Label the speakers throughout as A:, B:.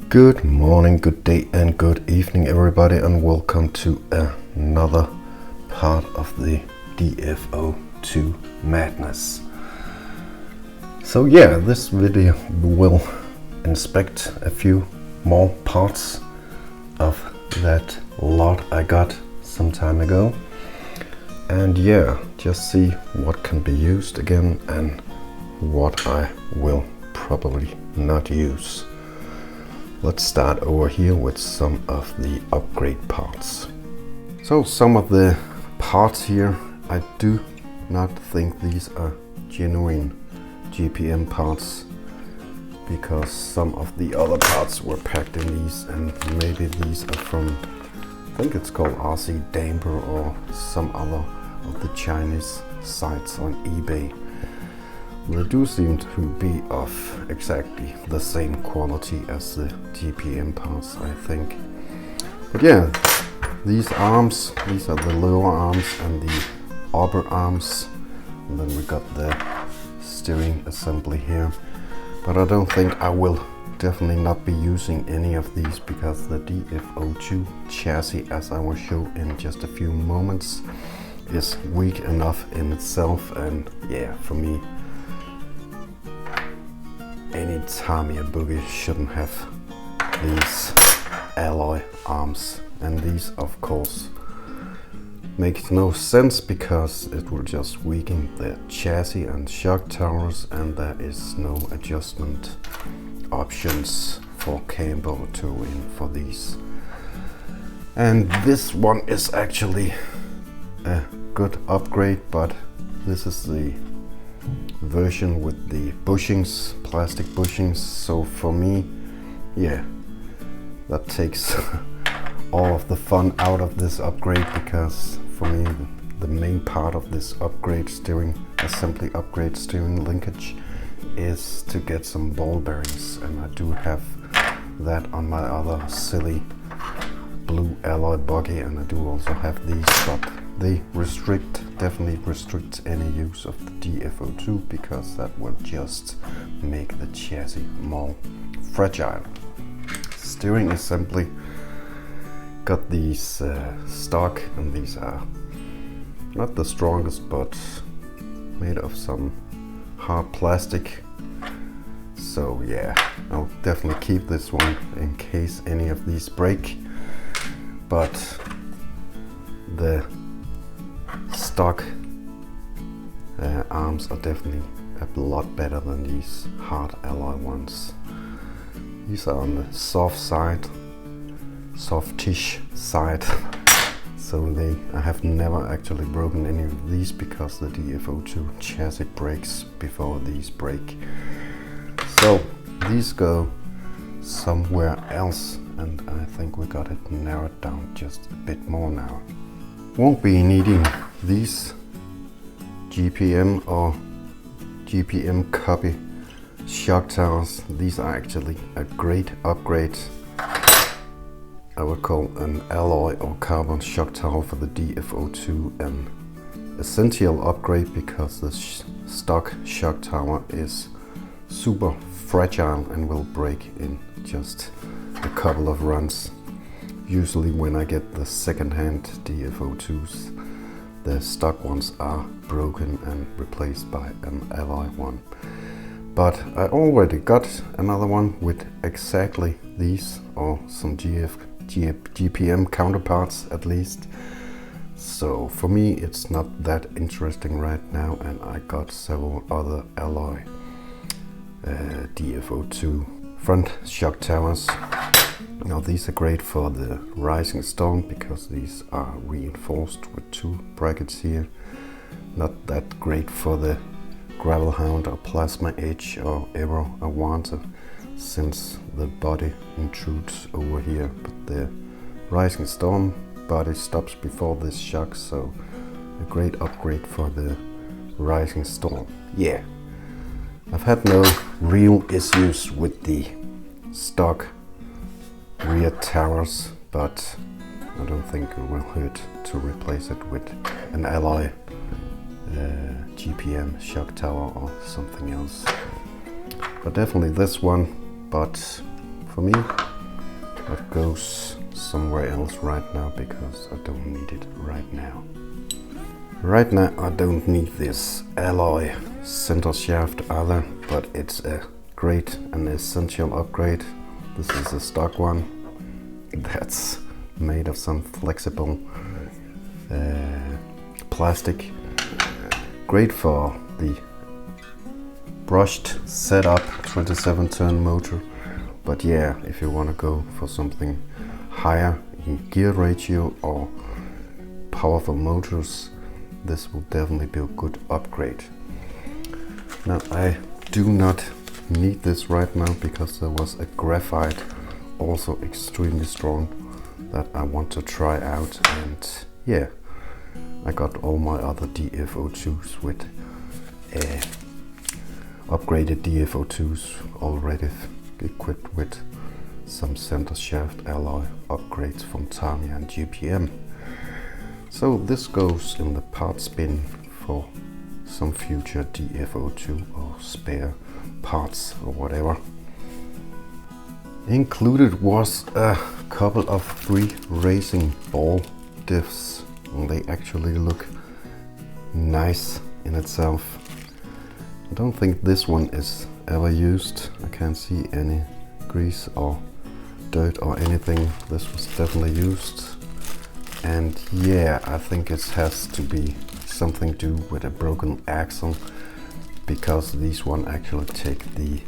A: Good morning, good day and good evening everybody, and welcome to another part of the DF-02 madness. So yeah, this video will inspect a few more parts of that lot I got some time ago, and yeah, just see what can be used again and what I will probably not use. Let's start over here with some of the upgrade parts. So some of the parts here, I do not think these are genuine GPM parts, because some of the other parts were packed in these, and maybe these are from, I think it's called RC Damper or some other of the Chinese sites on eBay. They do seem to be of exactly the same quality as the GPM parts, I think. But yeah, these arms, these are the lower arms and the upper arms. And then we got the steering assembly here. But I don't think I will definitely not be using any of these, because the DF-02 chassis, as I will show in just a few moments, is weak enough in itself. And yeah, for me, any Tamiya boogie shouldn't have these alloy arms, and these of course makes no sense because it will just weaken the chassis and shock towers, and there is no adjustment options for camber or toe-in for these. And this one is actually a good upgrade, but this is the version with the bushings, plastic bushings. So for me, yeah, that takes all of the fun out of this upgrade, because for me the main part of this upgrade steering assembly, upgrade steering linkage, is to get some ball bearings, and I do have that on my other silly blue alloy buggy, and I do also have these, but they definitely restrict any use of the DF-02, because that will just make the chassis more fragile. Steering assembly, got these stock, and these are not the strongest, but made of some hard plastic. So yeah, I'll definitely keep this one in case any of these break. But the stock arms are definitely a lot better than these hard alloy ones. These are on the soft side, softish side. So I have never actually broken any of these, because the DF-02 chassis breaks before these break. So these go somewhere else, and I think we got it narrowed down just a bit more now. Won't be needing these GPM or GPM copy shock towers. These are actually a great upgrade. I would call an alloy or carbon shock tower for the DF-02 an essential upgrade, because the stock shock tower is super fragile and will break in just a couple of runs. Usually when I get the second-hand DF-02s, the stock ones are broken and replaced by an alloy one. But I already got another one with exactly these, or some GPM counterparts at least. So for me it's not that interesting right now, and I got several other alloy DF-02 front shock towers. Now these are great for the rising storm, because these are reinforced with two brackets here. Not that great for the gravel hound or plasma edge or ever a wanter, since the body intrudes over here, but the rising storm body stops before this shock, so a great upgrade for the rising storm. Yeah, I've had no real issues with the stock rear towers, but I don't think it will hurt to replace it with an alloy GPM shock tower or something else. But definitely this one. But for me, that goes somewhere else right now because I don't need it right now. Right now I don't need this alloy center shaft either, but it's a great and essential upgrade. This is a stock one that's made of some flexible plastic. Great for the brushed setup 27 turn motor, but yeah, if you want to go for something higher in gear ratio or powerful motors, this will definitely be a good upgrade. Now I do not need this right now because there was a graphite also extremely strong that I want to try out, and yeah, I got all my other DF-02s with upgraded DF-02s already equipped with some center shaft alloy upgrades from Tamiya and GPM. So this goes in the parts bin for some future DF-02 or spare parts or whatever. Included was a couple of 3 racing ball diffs. They actually look nice in itself. I don't think this one is ever used. I can't see any grease or dirt or anything. This was definitely used. And yeah, I think it has to be something to do with a broken axle, because these one actually take the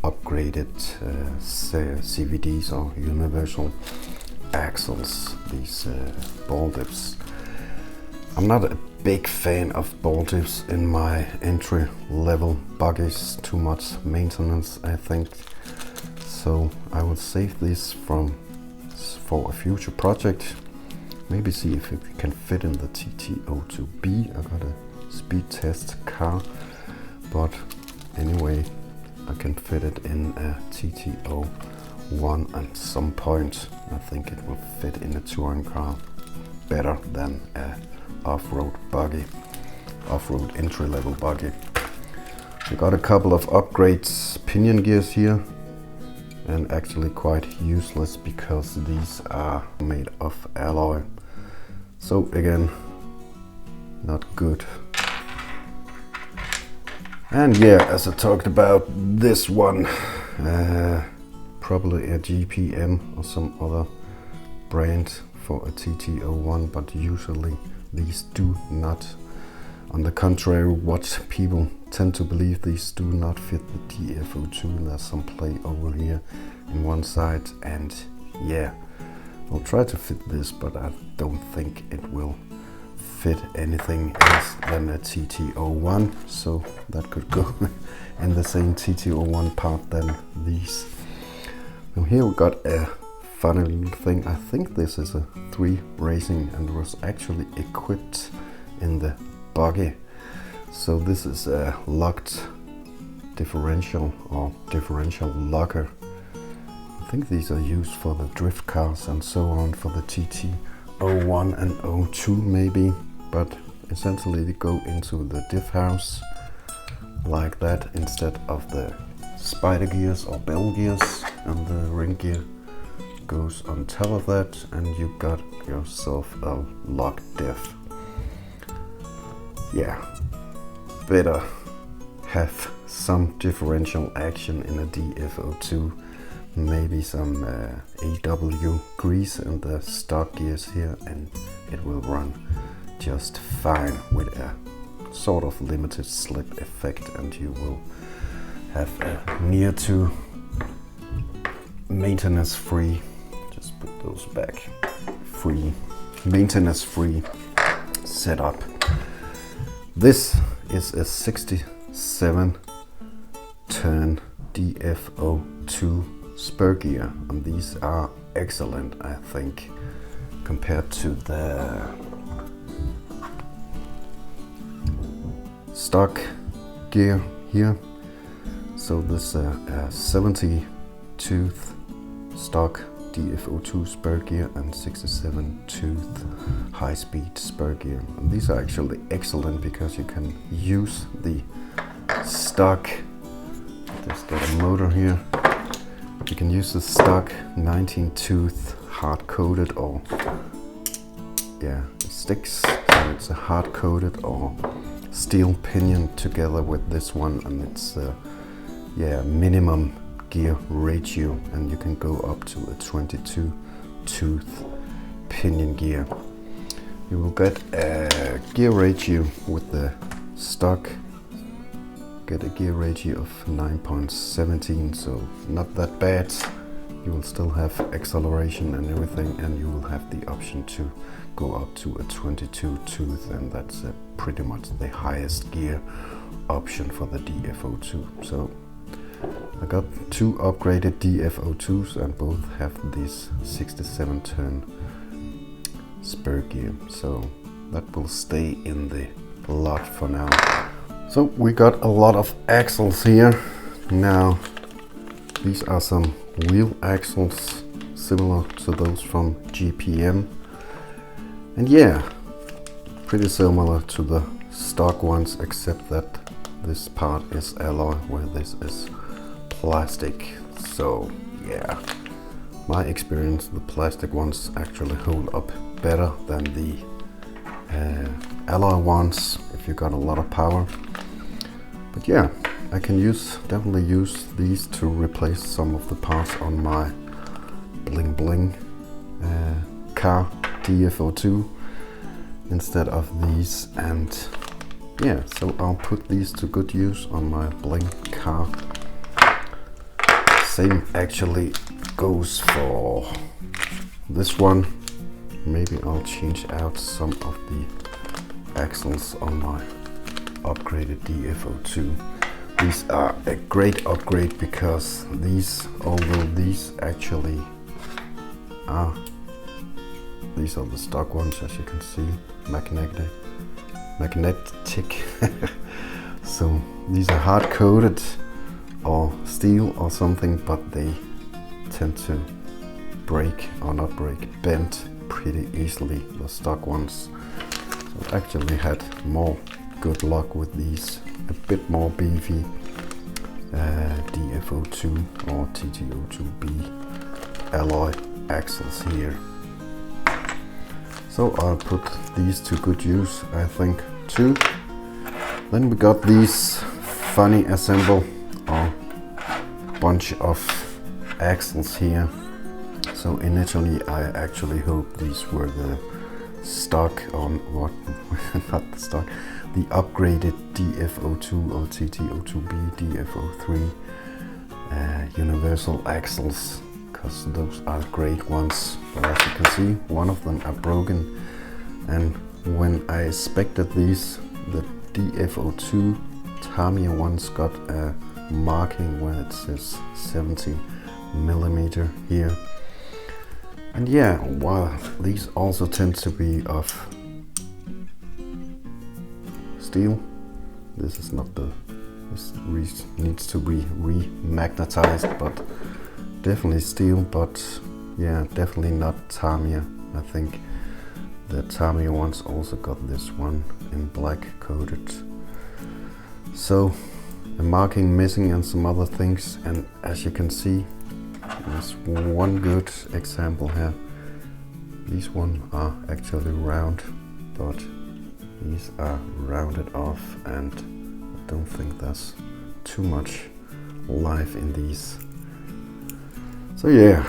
A: upgraded CVDs or universal axles, these ball dips. I'm not a big fan of ball dips in my entry level buggies, too much maintenance I think, so I will save this for a future project. Maybe see if it can fit in the TT-02B. I got a speed test car, but anyway, I can fit it in a TT-01 at some point. I think it will fit in a touring car better than a off-road buggy, off-road entry-level buggy. We got a couple of upgrades, pinion gears here, and actually quite useless because these are made of alloy. So again, not good. And yeah, as I talked about, this one, probably a GPM or some other brand for a TT-01, but usually these do not. On the contrary, what people tend to believe, these do not fit the DF-02, and there's some play over here in one side, and yeah, I'll try to fit this, but I don't think it will fit anything else than a TT-01, so that could go in the same TT-01 part than these. Now here we got a funny little thing. I think this is a 3 racing and was actually equipped in the buggy. So this is a locked differential or differential locker. I think these are used for the drift cars and so on, for the TT-01 and 02 maybe, but essentially they go into the diff house like that instead of the spider gears or bell gears, and the ring gear goes on top of that, and you got yourself a locked diff. Yeah, better have some differential action in a DF-02, maybe some AW grease in the stock gears here, and it will run just fine with a sort of limited slip effect, and you will have a near to maintenance free, just put those back, free, maintenance free setup. This is a 67 turn DF-02 spur gear, and these are excellent, I think, compared to the stock gear here. So this 70 tooth stock DF-02 spur gear and 67 tooth high speed spur gear. And these are actually excellent because you can use the stock, just get a motor here, You can use the stock 19 tooth hard coated, or yeah, it sticks, so it's a hard coated or steel pinion together with this one, and it's yeah, minimum gear ratio, and you can go up to a 22 tooth pinion gear. You will get a gear ratio with the stock, get a gear ratio of 9.17, so not that bad. You will still have acceleration and everything, and you will have the option to go up to a 22 tooth, and that's pretty much the highest gear option for the DF-02. So I got two upgraded DF-02s, and both have this 67 turn spur gear, so that will stay in the lot for now. So we got a lot of axles here. Now these are some wheel axles similar to those from GPM, and yeah, pretty similar to the stock ones, except that this part is alloy where this is plastic. So yeah, my experience, the plastic ones actually hold up better than the alloy ones if you got a lot of power. But yeah, I can definitely use these to replace some of the parts on my bling bling car DF-02 instead of these, and yeah, so I'll put these to good use on my bling car. Same actually goes for this one. Maybe I'll change out some of the axles on my upgraded DF-02. These are a great upgrade because these, although these actually are, these are the stock ones, as you can see, magnetic. So these are hard coated or steel or something, but they tend to break, or not break, bend pretty easily, the stock ones. So I actually had more good luck with these a bit more beefy DF-02 or TT-02B alloy axles here. So I'll put these to good use, I think, too. Then we got these funny assemble or bunch of axles here. So initially I actually hoped these were the stock on what not the stock, the upgraded DF-02 or TT-02B, DF-03 universal axles, because those are great ones. But as you can see, one of them are broken, and when I inspected these, the DF-02 Tamiya ones got a marking where it says 70 millimeter here. And yeah, while these also tend to be of steel, this is not the, this needs to be re-magnetized, but definitely steel. But yeah, definitely not Tamiya. I think the Tamiya ones also got this one in black coated. So a marking missing and some other things, and as you can see, there's one good example here. These ones are actually round, but these are rounded off, and I don't think there's too much life in these. So yeah,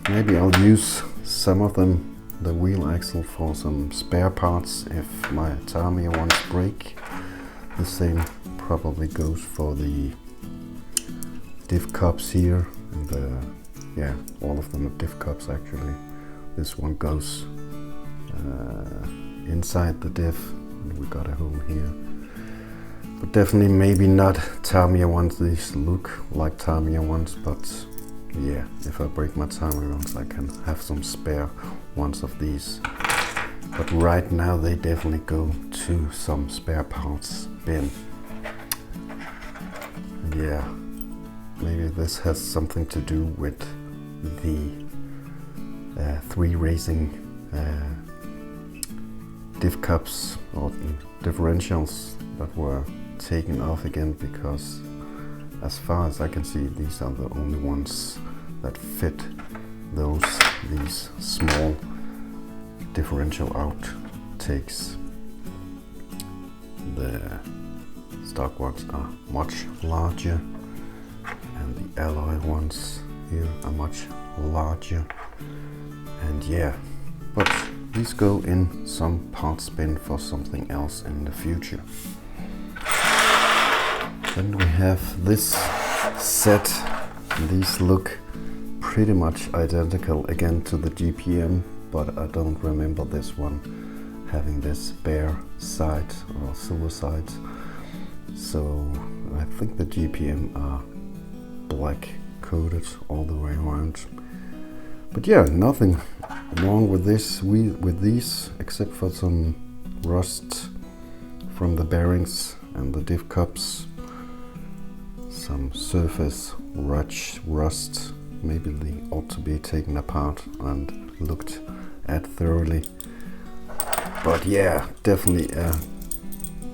A: maybe I'll use some of them, the wheel axle, for some spare parts if my Tamiya ones break. The same probably goes for the diff cups here, and yeah, all of them are diff cups actually. This one goes inside the diff, and we got a hole here. But definitely maybe not Tamiya ones. These look like Tamiya ones, but yeah, if I break my Tamiya ones, I can have some spare ones of these. But right now they definitely go to some spare parts bin. And yeah, maybe this has something to do with the 3 racing diff cups or differentials that were taken off again, because as far as I can see, these are the only ones that fit these small differential outtakes. The stock ones are much larger and the alloy ones here are much larger, and yeah, but these go in some parts bin for something else in the future. Then we have this set. These look pretty much identical again to the GPM, but I don't remember this one having this bare side or silver side. So I think the GPM are black coated all the way around. But yeah, nothing wrong with these except for some rust from the bearings and the diff cups. Some surface rust. Maybe they ought to be taken apart and looked at thoroughly. But yeah, definitely a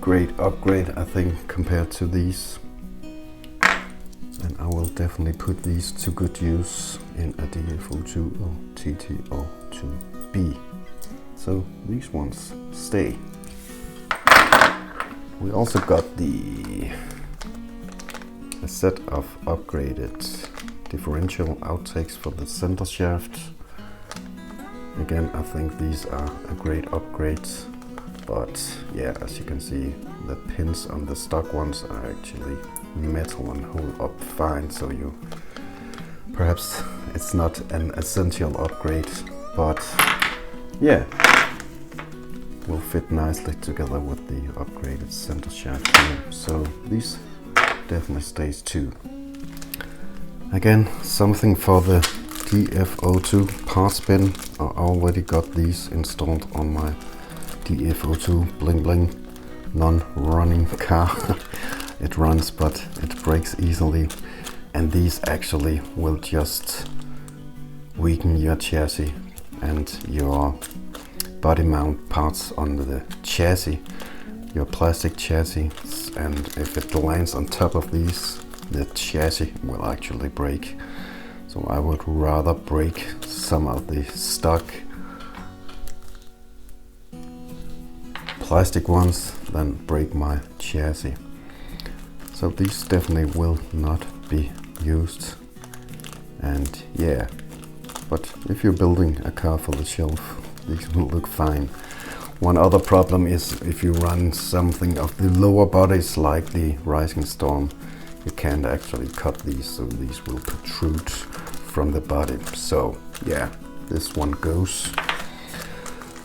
A: great upgrade, I think, compared to these. And I will definitely put these to good use in a DF-02 or TT-02B. So these ones stay. We also got a set of upgraded differential outtakes for the center shaft. Again, I think these are a great upgrade, but yeah, as you can see, the pins on the stock ones are actually metal and hold up fine, so perhaps it's not an essential upgrade, but yeah, will fit nicely together with the upgraded center shaft here. So these definitely stays too. Again, something for the DF-02 parts bin. I already got these installed on my DF-02 bling bling non-running car. It runs, but it breaks easily, and these actually will just weaken your chassis and your body mount parts on the chassis, your plastic chassis, and if it lands on top of these, the chassis will actually break. So I would rather break some of the stock plastic ones than break my chassis. So these definitely will not be used. And yeah, but if you're building a car for the shelf, these will look fine. One other problem is if you run something of the lower bodies like the Rising Storm, you can't actually cut these, so these will protrude from the body. So yeah, this one goes.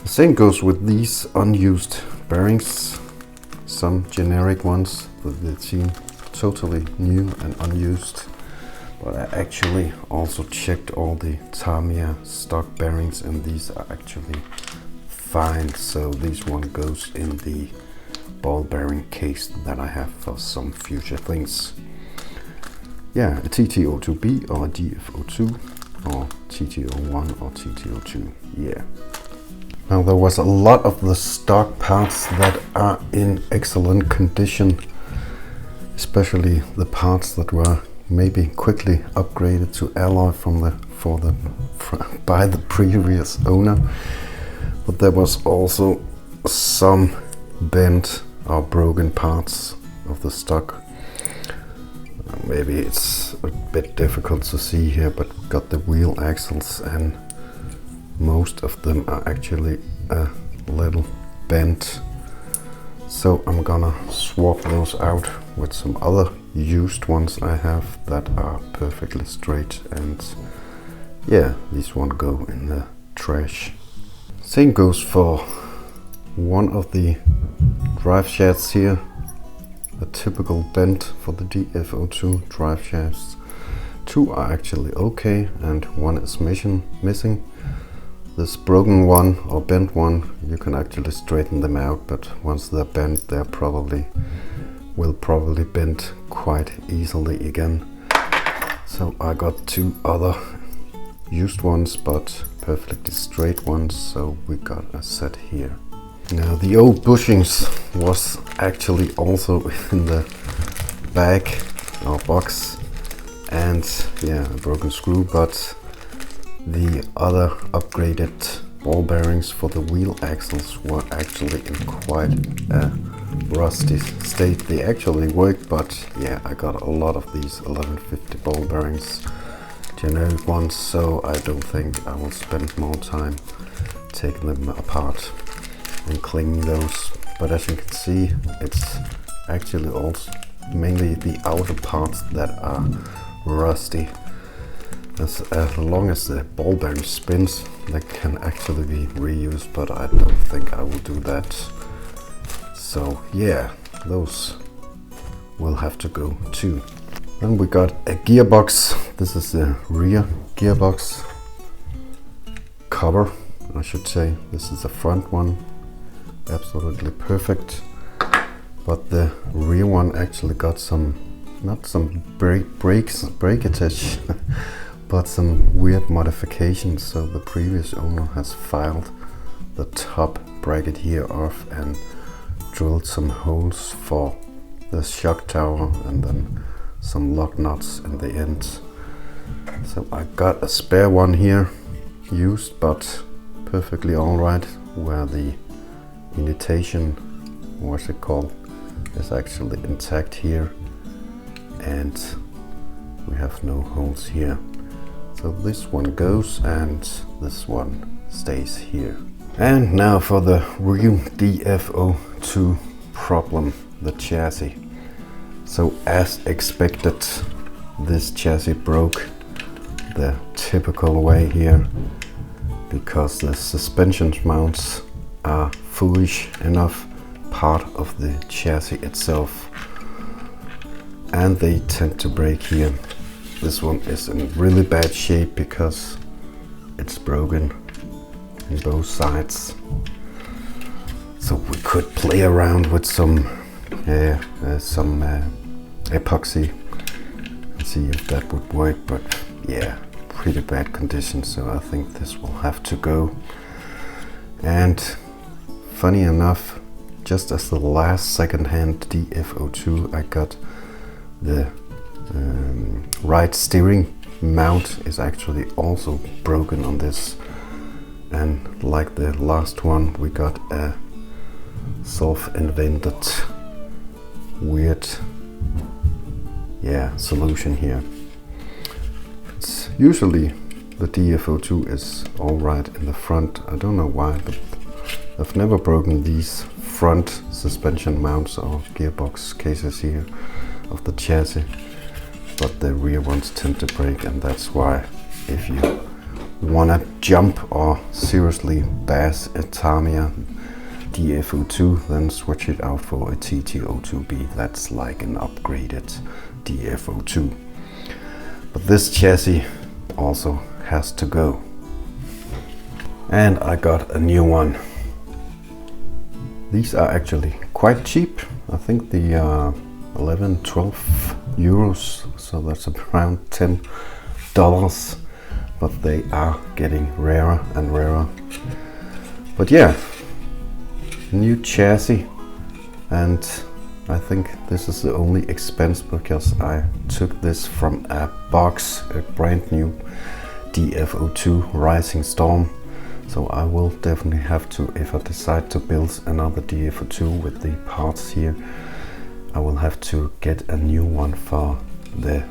A: The same goes with these unused bearings, some generic ones that they seem totally new and unused, but I actually also checked all the Tamiya stock bearings and these are actually fine. So this one goes in the ball bearing case that I have for some future things. Yeah, a TT-02B or a DF-02 or TT-01 or TT-02, yeah. Now there was a lot of the stock parts that are in excellent condition, especially the parts that were maybe quickly upgraded to alloy by the previous owner. But there was also some bent or broken parts of the stock. Maybe it's a bit difficult to see here, but we got the wheel axles and most of them are actually a little bent. So I'm gonna swap those out with some other used ones I have that are perfectly straight, and yeah, these won't go in the trash. Same goes for one of the drive shafts here. A typical bend for the DF-02 drive shafts. Two are actually okay and one is missing. This broken one or bent one, you can actually straighten them out, but once they're bent, they will probably bend quite easily again. So I got two other used ones, but perfectly straight ones, so we got a set here. Now the old bushings was actually also in the bag or box and yeah, a broken screw, but the other upgraded ball bearings for the wheel axles were actually in quite a rusty state. They actually worked, but yeah, I got a lot of these 1150 ball bearings, generic ones, so I don't think I will spend more time taking them apart and cleaning those. But as you can see, it's actually also mainly the outer parts that are rusty. As long as the ball bearing spins, they can actually be reused, but I don't think I will do that. So yeah, those will have to go too. Then we got a gearbox. This is the rear gearbox cover, I should say. This is the front one, absolutely perfect. But the rear one actually got some, not some breakage, but some weird modifications. So the previous owner has filed the top bracket here off and drilled some holes for the shock tower and then some lock nuts in the ends. So I got a spare one here, used but perfectly alright, where the unitation, what's it called, is actually intact here, and we have no holes here. So this one goes and this one stays here. And now for the real DF-02 problem, the chassis. So as expected, this chassis broke the typical way here, because the suspension mounts are foolish enough part of the chassis itself, and they tend to break here. This one is in really bad shape because it's broken in both sides. So we could play around with some epoxy and see if that would work, but yeah, pretty bad condition, so I think this will have to go. And funny enough, just as the last second-hand DF-02, I got the right steering mount is actually also broken on this, and like the last one, we got a self-invented weird solution here. It's usually the DF-02 is alright in the front. I don't know why, but I've never broken these front suspension mounts or gearbox cases here of the chassis, but the rear ones tend to break, and that's why if you wanna jump or seriously bash a Tamiya DF-02, then switch it out for a TT-02B. That's like an upgraded DF-02. But this chassis also has to go. And I got a new one. These are actually quite cheap. I think the 11-12 euros, so that's around $10, but they are getting rarer and rarer. But yeah, new chassis, and I think this is the only expense because I took this from a box, a brand new DF-02 Rising Storm. So I will definitely have to, if I decide to build another DF-02 with the parts here, I will have to get a new one for the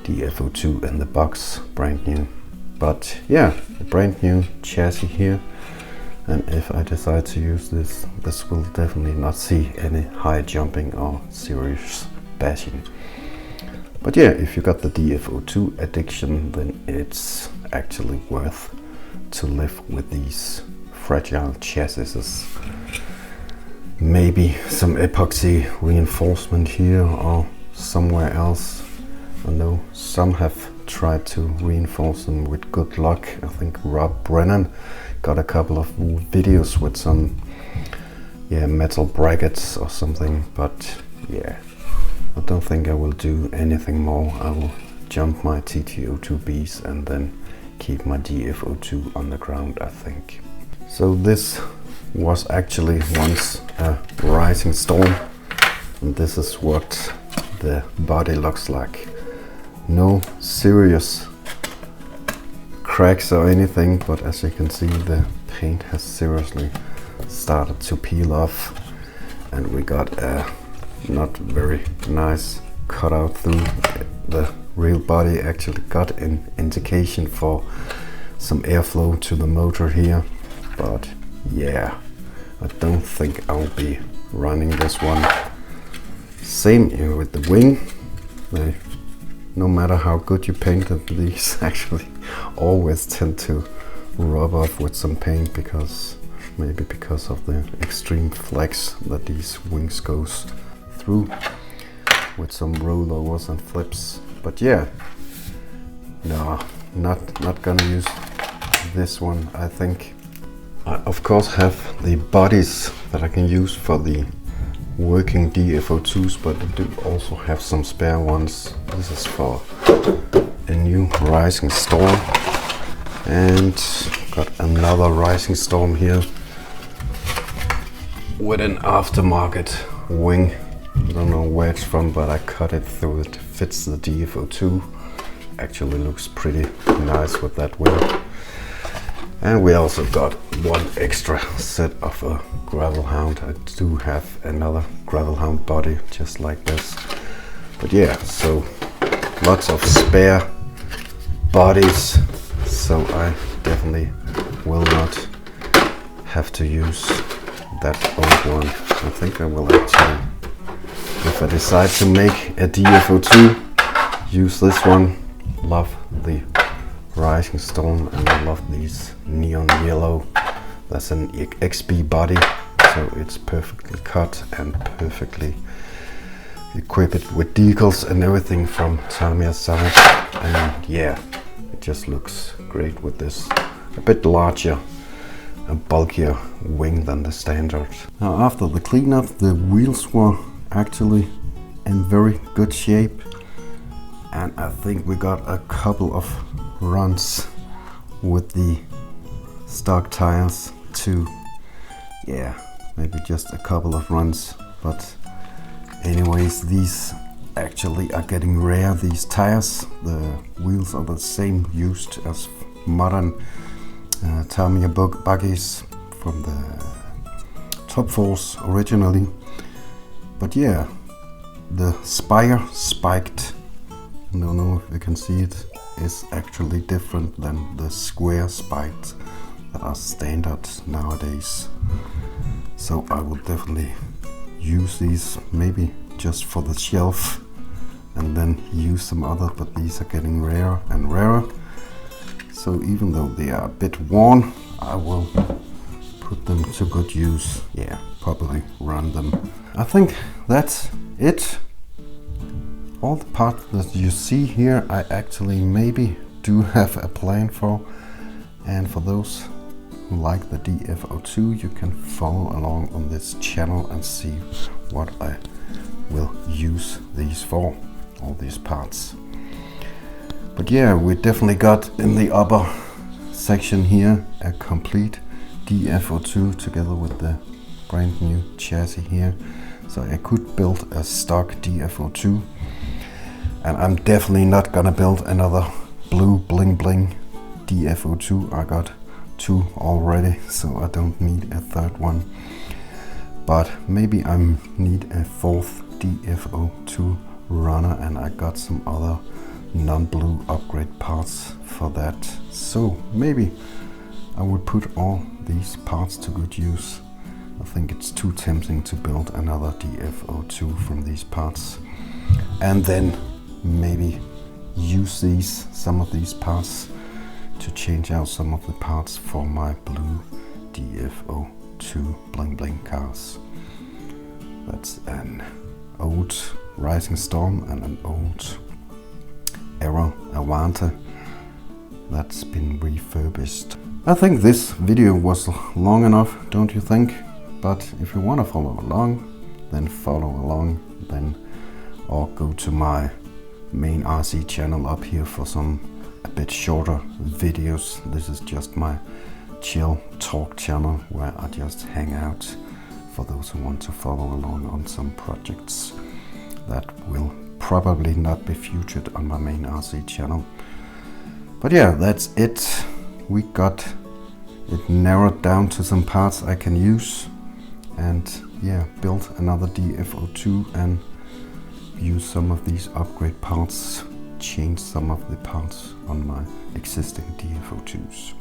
A: DF-02 in the box, brand new. But yeah, a brand new chassis here, and if I decide to use this, this will definitely not see any high jumping or serious bashing. But yeah, if you got the DF-02 addiction, then it's actually worth to live with these fragile chassis. Maybe some epoxy reinforcement here or somewhere else. I know some have tried to reinforce them with good luck. I think Rob Brennan got a couple of videos with some metal brackets or something, but yeah, I don't think I will do anything more. I will jump my TT-02Bs and then keep my DF-02 on the ground, I think. So this was actually once a Rising Storm, and this is what the body looks like. no serious cracks or anything, but as you can see, the paint has seriously started to peel off, and we got a not very nice cutout through the real body. Actually got an indication for some airflow to the motor here, but yeah, I don't think I'll be running this one. Same with the wing. No matter how good you painted, these actually always tend to rub off with some paint, because maybe because of the extreme flex that these wings goes through with some rollovers and flips. But yeah, no, not gonna use this one. I think I of course have the bodies that I can use for the working DF-02s, but I do also have some spare ones. This is for a new Rising Storm, and got another Rising Storm here with an aftermarket wing. I don't know where it's from, but I cut it through. It fits the DF-02. Actually looks pretty nice with that wing. And we also got one extra set of a gravel hound. I do have another gravel hound body just like this. But yeah, so lots of spare bodies, so I definitely will not have to use that old one. I think I will actually, if I decide to make a DF-02, use this one. Love the Rising Storm, and I love these neon yellow. That's an XB body, so it's perfectly cut and perfectly equipped with decals and everything from Tamiya's side. And yeah, it just looks great with this a bit larger and bulkier wing than the standard. Now, after the cleanup, the wheels were actually in very good shape, and I think we got a couple of runs with the stock tires too. Yeah, maybe just a couple of runs, but anyways, these actually are getting rare, these tires. The wheels are the same used as modern Tamiya buggies from the Top Force originally. But yeah, the spire spiked, I don't know if you can see it, is actually different than the square spikes that are standard nowadays. So I will definitely use these, maybe just for the shelf, and then use some other, but these are getting rarer and rarer. So even though they are a bit worn, I will put them to good use. Yeah, probably run them. I think that's it. All the parts that you see here, I actually maybe do have a plan for. And for those who like the DF-02, you can follow along on this channel and see what I will use these for, all these parts. But yeah, we definitely got in the upper section here a complete DF-02 together with the brand new chassis here. So I could build a stock DF-02, and I'm definitely not gonna build another blue bling bling DF-02. I got two already, so I don't need a third one. But maybe I need a fourth DF-02 runner, and I got some other non-blue upgrade parts for that. So maybe I would put all these parts to good use. I think it's too tempting to build another DF-02 from these parts, and then maybe use some of these parts to change out some of the parts for my blue DF-02 bling bling cars. That's an old Rising Storm and an old Aero Avante that's been refurbished. I think this video was long enough, don't you think? But if you want to follow along, then follow along, then, or go to my main RC channel up here for some a bit shorter videos. This is just my chill talk channel where I just hang out for those who want to follow along on some projects that will probably not be featured on my main RC channel. But yeah, that's it. We got it narrowed down to some parts I can use, and yeah, built another DF-02 and use some of these upgrade parts, change some of the parts on my existing DF-02s.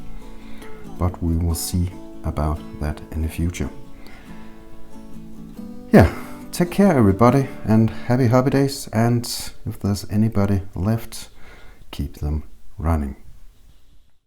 A: But we will see about that in the future. Yeah, take care everybody, and happy hobby days, and if there's anybody left, keep them running.